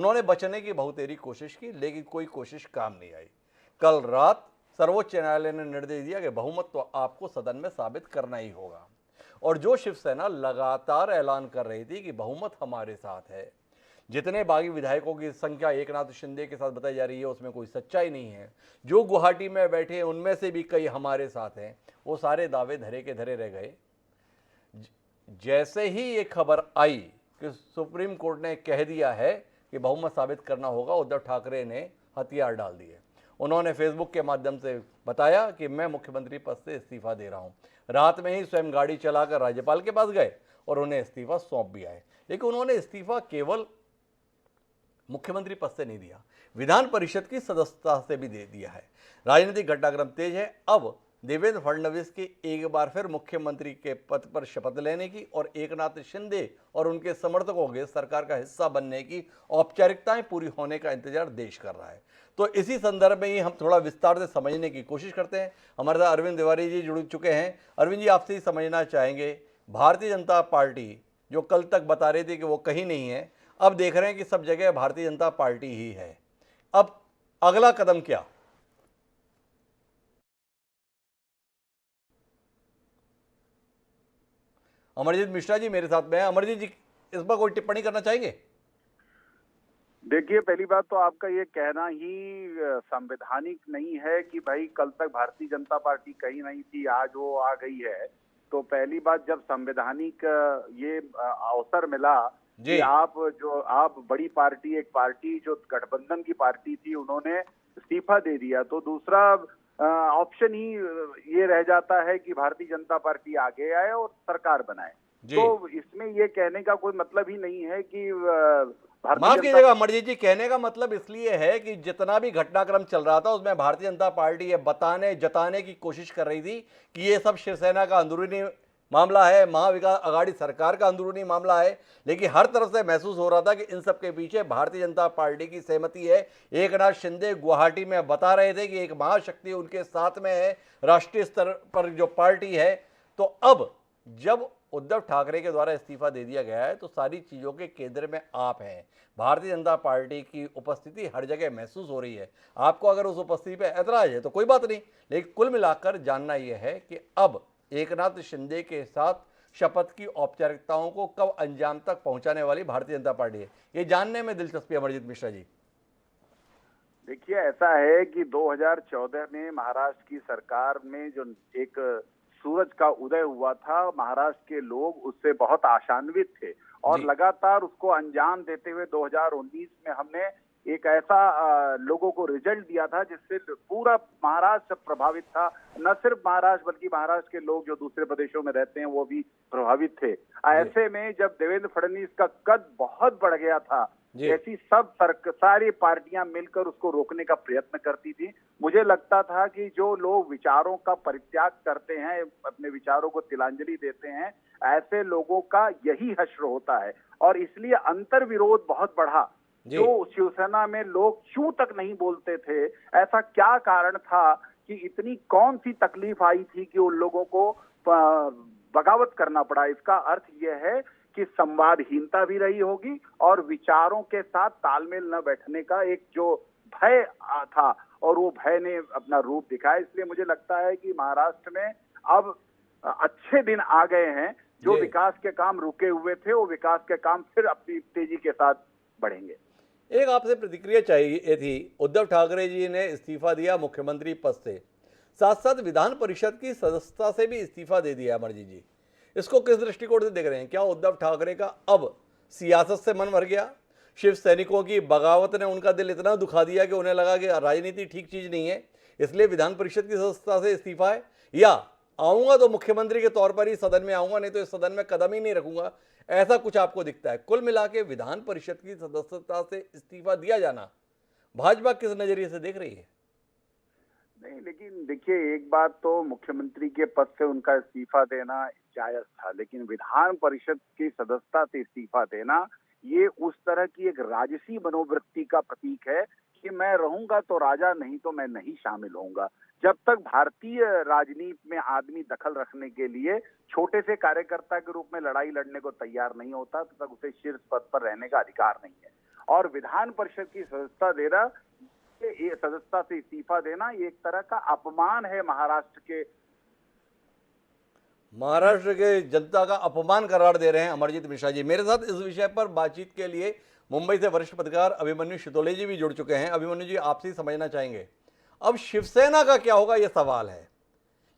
उन्होंने बचने की बहुतेरी कोशिश की, लेकिन कोई कोशिश काम नहीं आई। कल रात सर्वोच्च न्यायालय ने निर्देश दिया कि बहुमत तो आपको सदन में साबित करना ही होगा। और जो शिवसेना लगातार ऐलान कर रही थी कि बहुमत हमारे साथ है, जितने बागी विधायकों की संख्या एकनाथ शिंदे के साथ बताई जा रही है उसमें कोई सच्चाई नहीं है, जो गुवाहाटी में बैठे हैं उनमें से भी कई हमारे साथ हैं, वो सारे दावे धरे के धरे रह गए। जैसे ही ये खबर आई कि सुप्रीम कोर्ट ने कह दिया है कि बहुमत साबित करना होगा, उद्धव ठाकरे ने हथियार डाल दिए। उन्होंने फेसबुक के माध्यम से बताया कि मैं मुख्यमंत्री पद से इस्तीफा दे रहा हूं। रात में ही स्वयं गाड़ी चलाकर राज्यपाल के पास गए और उन्हें इस्तीफा सौंप भी आए। लेकिन उन्होंने इस्तीफा केवल मुख्यमंत्री पद से नहीं दिया, विधान परिषद की सदस्यता से भी दे दिया है। राजनीतिक घटनाक्रम तेज है। अब देवेंद्र फडणवीस की एक बार फिर मुख्यमंत्री के पद पर शपथ लेने की और एकनाथ शिंदे और उनके समर्थकों के सरकार का हिस्सा बनने की औपचारिकताएं पूरी होने का इंतजार देश कर रहा है। तो इसी संदर्भ में ही हम थोड़ा विस्तार से समझने की कोशिश करते हैं। हमारे साथ अरविंद तिवारी जी जुड़ चुके हैं। अरविंद जी, आपसे ही समझना चाहेंगे, भारतीय जनता पार्टी जो कल तक बता रही थी कि वो कहीं नहीं है, अब देख रहे हैं कि सब जगह भारतीय जनता पार्टी ही है। अब अगला कदम क्या? अमरजीत मिश्रा जी मेरे साथ में है। अमरजीत जी, इस पर कोई टिप्पणी करना चाहेंगे? देखिए, पहली बात तो आपका ये कहना ही संवैधानिक नहीं है कि भाई कल तक भारतीय जनता पार्टी कहीं नहीं थी, आज वो आ गई है। तो पहली बात, जब संवैधानिक ये अवसर मिला जी। कि आप बड़ी पार्टी, एक पार्टी जो गठबंधन की पार्टी थी, उन्होंने इस्तीफा दे दिया, तो दूसरा ऑप्शन ही ये रह जाता है कि भारतीय जनता पार्टी आगे आए और सरकार बनाए। जी, तो इसमें ये कहने का कोई मतलब ही नहीं है कि भारतीय माफ जनता। कीजिएगा अमरजीत जी, कहने का मतलब इसलिए है कि जितना भी घटनाक्रम चल रहा था उसमें भारतीय जनता पार्टी ये बताने जताने की कोशिश कर रही थी कि ये सब शिवसेना का अंदरूनी मामला है, महाविकास आघाड़ी सरकार का अंदरूनी मामला है। लेकिन हर तरफ से महसूस हो रहा था कि इन सब के पीछे भारतीय जनता पार्टी की सहमति है। एकनाथ शिंदे गुवाहाटी में बता रहे थे कि एक महाशक्ति उनके साथ में है, राष्ट्रीय स्तर पर जो पार्टी है। तो अब जब उद्धव ठाकरे के द्वारा इस्तीफा दे दिया गया है तो सारी चीज़ों के केंद्र में आप हैं। भारतीय जनता पार्टी की उपस्थिति हर जगह महसूस हो रही है। आपको अगर उस उपस्थिति पे ऐतराज है तो कोई बात नहीं, लेकिन कुल मिलाकर जानना यह है कि अब एकनाथ शिंदे के साथ शपथ की औपचारिकताओं को कब अंजाम तक पहुंचाने वाली भारतीय जनता पार्टी है, ये जानने में दिलचस्पी। अमरजीत मिश्रा जी। देखिए, ऐसा है कि 2014 में महाराष्ट्र की सरकार में जो एक सूरज का उदय हुआ था, महाराष्ट्र के लोग उससे बहुत आशान्वित थे और जी। लगातार उसको अंजाम देते हुए 2019 में हमने एक ऐसा लोगों को रिजल्ट दिया था जिससे पूरा महाराष्ट्र प्रभावित था। न सिर्फ महाराष्ट्र बल्कि महाराष्ट्र के लोग जो दूसरे प्रदेशों में रहते हैं वो भी प्रभावित थे। जी। ऐसे में जब देवेंद्र फडणवीस का कद बहुत बढ़ गया था, जी। ऐसी सारी पार्टियां मिलकर उसको रोकने का प्रयत्न करती थी। मुझे लगता था कि जो लोग विचारों का परित्याग करते हैं, अपने विचारों को तिलांजलि देते हैं, ऐसे लोगों का यही हश्र होता है और इसलिए अंतर विरोध बहुत बढ़ा। जी। जो शिवसेना में लोग चूं तक नहीं बोलते थे, ऐसा क्या कारण था कि इतनी कौन सी तकलीफ आई थी कि उन लोगों को बगावत करना पड़ा? इसका अर्थ यह है कि संवादहीनता भी रही होगी और विचारों के साथ तालमेल न बैठने का एक जो भय था और वो भय ने अपना रूप दिखाया। इसलिए मुझे लगता है कि महाराष्ट्र में अब अच्छे दिन आ गए हैं। जो जी। विकास के काम रुके हुए थे, वो विकास के काम फिर अपनी तेजी के साथ बढ़ेंगे। एक आपसे प्रतिक्रिया चाहिए थी। उद्धव ठाकरे जी ने इस्तीफा दिया मुख्यमंत्री पद से, साथ साथ विधान परिषद की सदस्यता से भी इस्तीफा दे दिया। अमरजीत जी, इसको किस दृष्टिकोण से देख रहे हैं? क्या उद्धव ठाकरे का अब सियासत से मन भर गया? शिव सैनिकों की बगावत ने उनका दिल इतना दुखा दिया कि उन्हें लगा कि राजनीति ठीक चीज नहीं है, इसलिए विधान परिषद की सदस्यता से इस्तीफा है? या आऊंगा तो मुख्यमंत्री के तौर पर ही सदन में आऊंगा, नहीं तो इस सदन में कदम ही नहीं रखूंगा, ऐसा कुछ आपको दिखता है? कुल मिला के विधान परिषद की सदस्यता से इस्तीफा दिया जाना भाजपा किस नजरिए से देख रही है? नहीं, लेकिन देखिए, एक बात तो मुख्यमंत्री के पद से उनका इस्तीफा देना जायज था, लेकिन विधान परिषद की सदस्यता से इस्तीफा देना ये उस तरह की एक राजसी मनोवृत्ति का प्रतीक है कि मैं रहूंगा तो राजा, नहीं तो मैं नहीं शामिल होऊंगा। जब तक भारतीय राजनीति में आदमी दखल रखने के लिए छोटे से कार्यकर्ता के रूप में लड़ाई लड़ने को तैयार नहीं होता, तब तक उसे शीर्ष पद पर रहने का अधिकार नहीं है। और विधान परिषद की सदस्यता देना, ये सदस्यता से इस्तीफा देना, ये एक तरह का अपमान है महाराष्ट्र के जनता का अपमान करार दे रहे हैं अमरजीत मिश्रा जी। मेरे साथ इस विषय पर बातचीत के लिए मुंबई से वरिष्ठ पत्रकार अभिमन्यु शितोले जी भी जुड़ चुके हैं। अभिमन्यु जी, आपसे ही समझना चाहेंगे, अब शिवसेना का क्या होगा, यह सवाल है।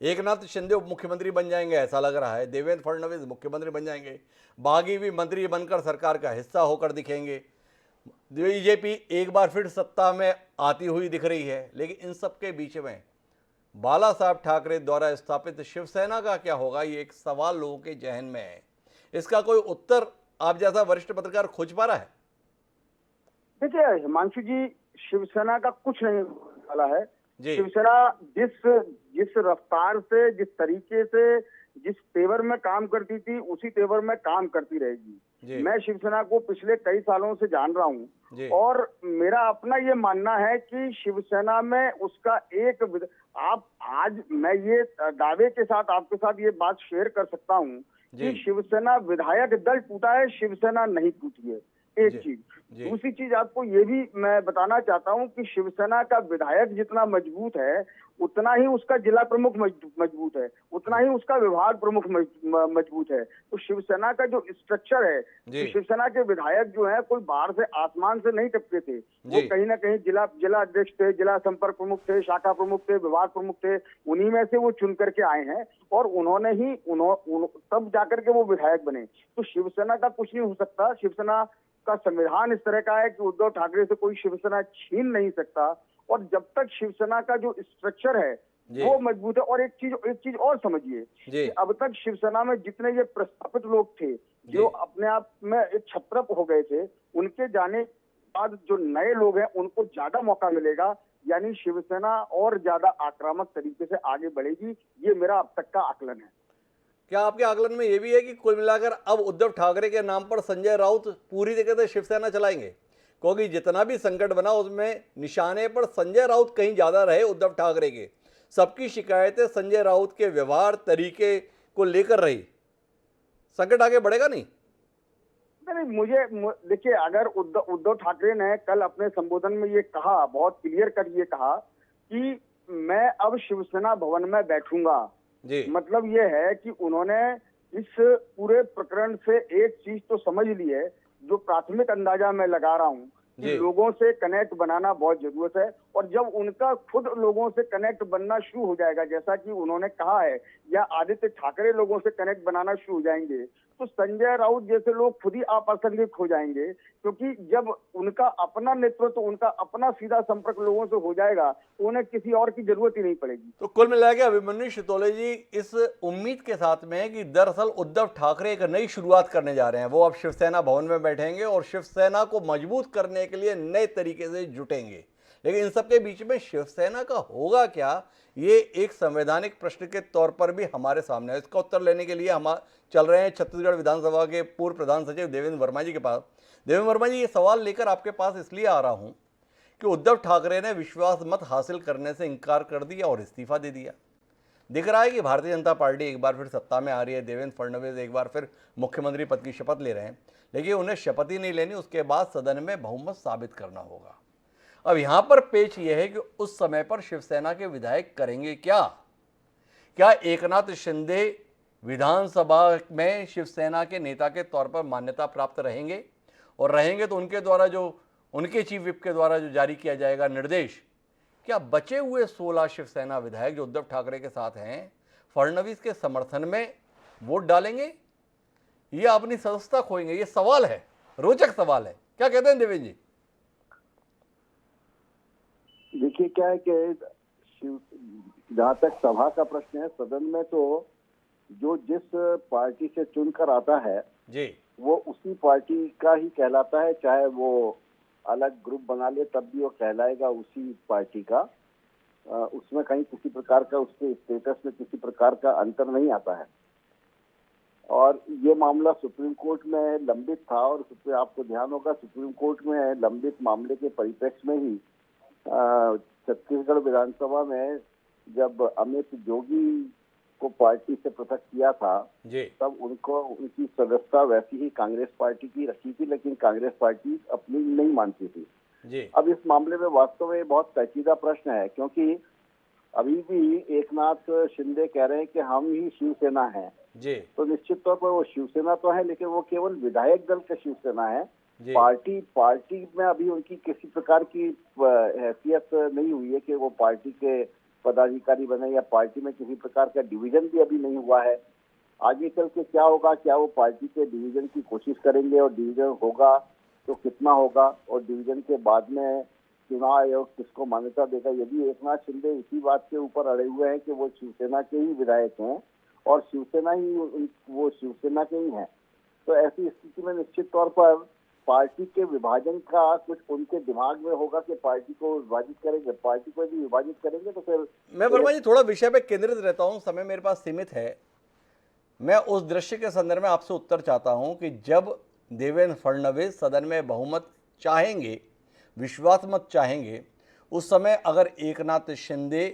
एकनाथ शिंदे उप मुख्यमंत्री बन जाएंगे ऐसा लग रहा है, देवेंद्र फडणवीस मुख्यमंत्री बन जाएंगे, बागी भी मंत्री बनकर सरकार का हिस्सा होकर दिखेंगे, बीजेपी एक बार फिर सत्ता में आती हुई दिख रही है। लेकिन इन सब के बीच में बाला साहब ठाकरे द्वारा स्थापित शिवसेना का क्या होगा, ये एक सवाल लोगों के जहन में है। इसका कोई उत्तर आप जैसा वरिष्ठ पत्रकार खोज पा रहा है? देखिए हिमांशु जी, शिवसेना का कुछ नहीं होने वाला है। जी। शिवसेना जिस रफ्तार से, जिस तरीके से, जिस तेवर में काम करती थी, उसी तेवर में काम करती रहेगी। मैं शिवसेना को पिछले कई सालों से जान रहा हूँ और मेरा अपना ये मानना है कि शिवसेना में उसका आप आज मैं ये दावे के साथ आपके साथ ये बात शेयर कर सकता हूँ कि शिवसेना विधायक दल टूटा है, शिवसेना नहीं टूटी है। एक चीज। दूसरी चीज आपको ये भी मैं बताना चाहता हूँ कि शिवसेना का विधायक जितना मजबूत है, उतना ही उसका जिला प्रमुख मजबूत है, उतना ही उसका विभाग प्रमुख मजबूत है। तो शिवसेना का जो स्ट्रक्चर है, तो शिवसेना के विधायक जो है कोई बाहर से आसमान से नहीं टपके थे। वो कहीं ना कहीं जिला अध्यक्ष थे, जिला संपर्क प्रमुख थे, शाखा प्रमुख थे, विभाग प्रमुख थे, उन्हीं में से वो चुन करके आए हैं और उन्होंने ही तब जाकर के वो विधायक बने। तो शिवसेना का कुछ नहीं हो सकता। शिवसेना का संविधान इस तरह का है कि उद्धव ठाकरे से कोई शिवसेना छीन नहीं सकता। और जब तक शिवसेना का जो स्ट्रक्चर है वो मजबूत है। और एक चीज और समझिए कि अब तक शिवसेना में जितने ये प्रस्तापित लोग थे जो अपने आप में एक छत्रप हो गए थे, उनके जाने के बाद जो नए लोग हैं उनको ज्यादा मौका मिलेगा, यानी शिवसेना और ज्यादा आक्रामक तरीके से आगे बढ़ेगी। ये मेरा अब तक का आकलन है। क्या आपके आकलन में यह भी है कि कुल मिलाकर अब उद्धव ठाकरे के नाम पर संजय राउत पूरी तरीके से शिवसेना चलाएंगे? क्योंकि जितना भी संकट बना उसमें निशाने पर संजय राउत कहीं ज्यादा रहे उद्धव ठाकरे के। सबकी शिकायतें संजय राउत के व्यवहार तरीके को लेकर रही। संकट आगे बढ़ेगा नहीं? मुझे देखिए, अगर उद्धव ठाकरे ने कल अपने संबोधन में ये कहा, बहुत क्लियर कर ये कहा कि मैं अब शिवसेना भवन में बैठूंगा, मतलब ये है कि उन्होंने इस पूरे प्रकरण से एक चीज तो समझ ली है, जो प्राथमिक अंदाजा मैं लगा रहा हूँ कि लोगों से कनेक्ट बनाना बहुत जरूरत है। और जब उनका खुद लोगों से कनेक्ट बनना शुरू हो जाएगा, जैसा कि उन्होंने कहा है, या आदित्य ठाकरे लोगों से कनेक्ट बनाना शुरू हो जाएंगे, तो संजय राउत जैसे लोग खुद ही अप्रासंगिक हो जाएंगे। क्योंकि जब उनका अपना नेतृत्व, उनका अपना सीधा संपर्क लोगों से हो जाएगा तो उन्हें किसी और की जरूरत ही नहीं पड़ेगी। तो कुल मिला के अभिमन्यु शितोले जी इस उम्मीद के साथ में कि दरअसल उद्धव ठाकरे एक नई शुरुआत करने जा रहे हैं, वो अब शिवसेना भवन में बैठेंगे और शिवसेना को मजबूत करने के लिए नए तरीके से जुटेंगे। लेकिन इन सबके बीच में शिवसेना का होगा क्या, ये एक संवैधानिक प्रश्न के तौर पर भी हमारे सामने है। इसका उत्तर लेने के लिए हम चल रहे हैं छत्तीसगढ़ विधानसभा के पूर्व प्रधान सचिव देवेंद्र वर्मा जी के पास। देवेंद्र वर्मा जी, ये सवाल लेकर आपके पास इसलिए आ रहा हूं कि उद्धव ठाकरे ने विश्वास मत हासिल करने से इनकार कर दिया और इस्तीफा दे दिया। दिख रहा है कि भारतीय जनता पार्टी एक बार फिर सत्ता में आ रही है, देवेंद्र फडणवीस एक बार फिर मुख्यमंत्री पद की शपथ ले रहे हैं, लेकिन उन्हें शपथ ही नहीं लेनी, उसके बाद सदन में बहुमत साबित करना होगा। अब यहां पर पेच यह है कि उस समय पर शिवसेना के विधायक करेंगे क्या एकनाथ शिंदे विधानसभा में शिवसेना के नेता के तौर पर मान्यता प्राप्त रहेंगे? और रहेंगे तो उनके द्वारा जो उनके चीफ विप के द्वारा जो जारी किया जाएगा निर्देश, क्या बचे हुए 16 शिवसेना विधायक जो उद्धव ठाकरे के साथ हैं फडणवीस के समर्थन में वोट डालेंगे या अपनी सदस्यता खोएंगे? ये सवाल है, रोचक सवाल है। क्या कहते हैं देवेंद्र जी? देखिए क्या है कि जहाँ तक सभा का प्रश्न है, सदन में तो जो जिस पार्टी से चुनकर आता है वो उसी पार्टी का ही कहलाता है, चाहे वो अलग ग्रुप बना ले तब भी वो कहलाएगा उसी पार्टी का। उसमें कहीं किसी प्रकार का उसके स्टेटस में किसी प्रकार का अंतर नहीं आता है। और ये मामला सुप्रीम कोर्ट में लंबित था और आपको ध्यान होगा सुप्रीम कोर्ट में लंबित मामले के परिप्रेक्ष्य में ही छत्तीसगढ़ विधानसभा में जब अमित जोगी को पार्टी से पृथक किया था जी तब उनको उनकी सदस्यता वैसी ही कांग्रेस पार्टी की रखी थी, लेकिन कांग्रेस पार्टी अपनी नहीं मानती थी। जी अब इस मामले में वास्तव में बहुत पेचीदा प्रश्न है, क्योंकि अभी भी एकनाथ शिंदे कह रहे हैं कि हम ही शिवसेना हैं। जी तो निश्चित तौर पर वो शिवसेना तो है, लेकिन वो केवल विधायक दल का शिवसेना है। जी पार्टी में अभी उनकी किसी प्रकार की हैसियत नहीं हुई है कि वो पार्टी के पदाधिकारी बने, या पार्टी में किसी प्रकार का डिवीजन भी अभी नहीं हुआ है। आगे चल के क्या होगा, क्या वो पार्टी के डिवीजन की कोशिश करेंगे, और डिवीजन होगा तो कितना होगा, और डिवीजन के बाद में चुनाव आयोग किसको मान्यता देगा। यदि एकनाथ शिंदे इसी बात के ऊपर अड़े हुए हैं कि वो शिवसेना के ही विधायक हैं और शिवसेना ही वो शिवसेना के ही हैं, तो ऐसी स्थिति में निश्चित तौर पर पार्टी के विभाजन का कुछ उनके दिमाग में होगा कि पार्टी को विभाजित करेंगे। पार्टी को यदि विभाजित करेंगे तो फिर मैं वर्मा जी थोड़ा विषय पे केंद्रित रहता हूँ, समय मेरे पास सीमित है। मैं उस दृश्य के संदर्भ में आपसे उत्तर चाहता हूँ कि जब देवेंद्र फडणवीस सदन में बहुमत चाहेंगे, विश्वास मत चाहेंगे, उस समय अगर एकनाथ शिंदे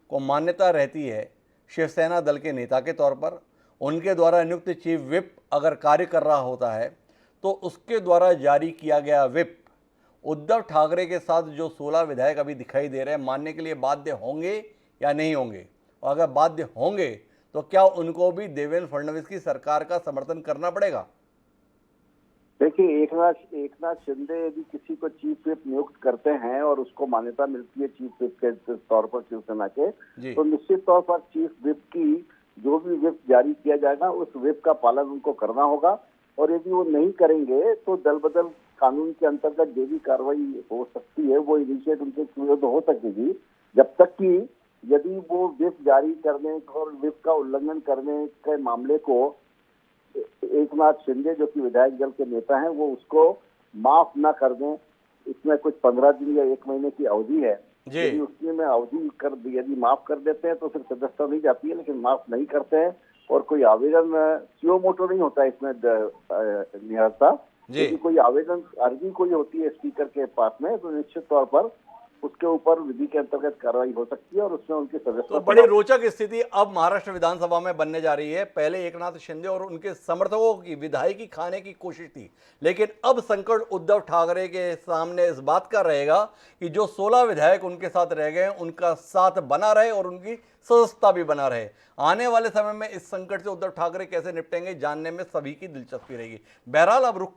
को मान्यता रहती है शिवसेना दल के नेता के तौर पर, उनके द्वारा नियुक्त चीफ विप अगर कार्य कर रहा होता है, तो उसके द्वारा जारी किया गया विप उद्धव ठाकरे के साथ जो 16 विधायक अभी दिखाई दे रहे हैं मानने के लिए बाध्य होंगे या नहीं होंगे? और अगर बाध्य होंगे तो क्या उनको भी देवेंद्र फडणवीस की सरकार का समर्थन करना पड़ेगा? देखिए, एकनाथ शिंदे यदि किसी को चीफ विप नियुक्त करते हैं और उसको मान्यता मिलती है चीफ विप के तौर पर शिवसेना के, तो निश्चित तौर पर चीफ विप की जो भी विप जारी किया जाएगा उस विप का पालन उनको करना होगा। और यदि वो नहीं करेंगे तो दल बदल कानून के अंतर्गत जो भी कार्रवाई हो सकती है वो इनिशिएट उनके विरुद्ध हो सकेगी, जब तक कि यदि वो विप जारी करने और विप का उल्लंघन करने के मामले को एकनाथ शिंदे जो कि विधायक दल के नेता हैं वो उसको माफ ना कर दें। इसमें कुछ 15 दिन या 1 महीने की अवधि है। यदि उसमें अवधि यदि माफ कर देते हैं तो फिर सदस्यता नहीं जाती है, लेकिन माफ नहीं करते हैं और कोई आवेदन सीओ मोटो नहीं होता इसमें निहरता, यदि कोई आवेदन अर्जी कोई होती है स्पीकर के पास में, तो निश्चित तौर पर उसके ऊपर विधि के अंतर्गत कार्रवाई हो सकती है और उसमें उनके सदस्य। तो बड़ी रोचक स्थिति अब महाराष्ट्र विधानसभा में बनने जा रही है। पहले एकनाथ शिंदे और उनके समर्थकों की विधायकी खाने की कोशिश थी, लेकिन अब संकट उद्धव ठाकरे के सामने इस बात का रहेगा कि जो 16 विधायक उनके साथ रह गए उनका साथ बना रहे और उनकी सदस्यता भी बना रहे। आने वाले समय में इस संकट से उद्धव ठाकरे कैसे निपटेंगे जानने में सभी की दिलचस्पी रहेगी। बहरहाल अब रुक